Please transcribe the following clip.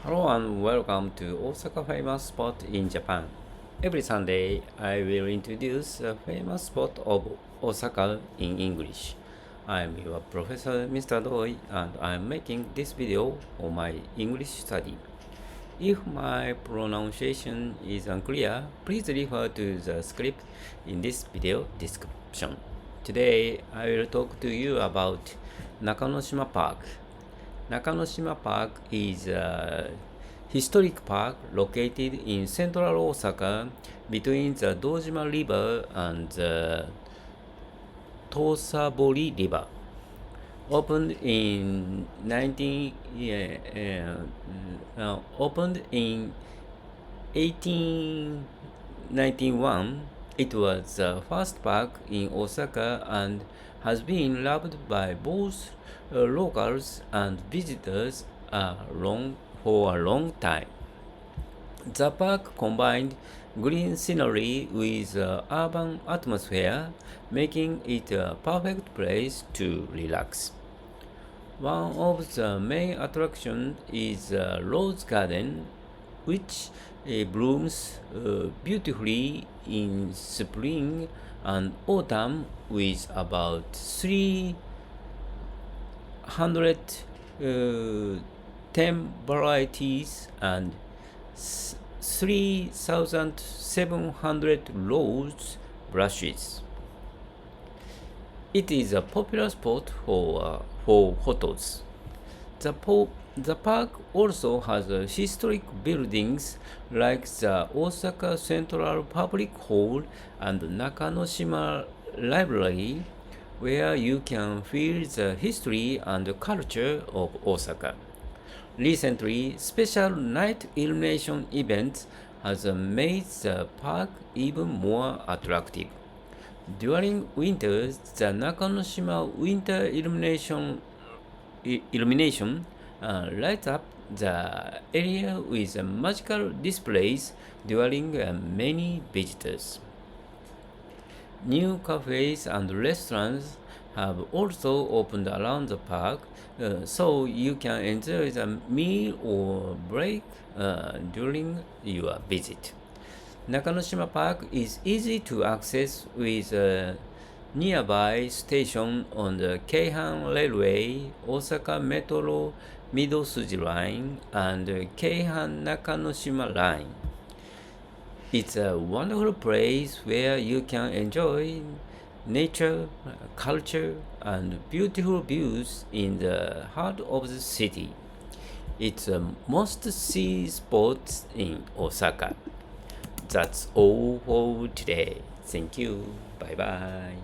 Hello and welcome to Osaka famous spot in Japan. Every Sunday I will introduce a famous spot of Osaka in English. I'm your professor Mr. Doi and I'm making this video on my English study. If my pronunciation is unclear, please refer to the script in this video description. Today I will talk to you about Nakanoshima Park. Nakanoshima Park is a historic park located in central Osaka between the Dojima River and the Tosabori River. Opened in 1891, it was the first park in Osaka and has been loved by both locals and visitors for a long time. The park combined green scenery with urban atmosphere, making it a perfect place to relax. One of the main attractions is the Rose Garden, which blooms beautifully in spring and autumn with about 310 varieties and 3,700 rose brushes. It is a popular spot for photos. The park also has historic buildings like the Osaka Central Public Hall and Nakanoshima Library, where you can feel the history and culture of Osaka. Recently, special night illumination events has made the park even more attractive. During winters, the Nakanoshima winter illumination lights up the area with magical displays during many visitors. New cafes and restaurants have also opened around the park, so you can enjoy the meal or break during your visit. Nakanoshima Park is easy to access with a nearby station on the Keihan Railway, Osaka Metro Midosuji Line, and Keihan Nakanoshima Line. It's a wonderful place where you can enjoy nature, culture, and beautiful views in the heart of the city. It's a must-see spot in Osaka. That's all for today. Thank you. Bye bye.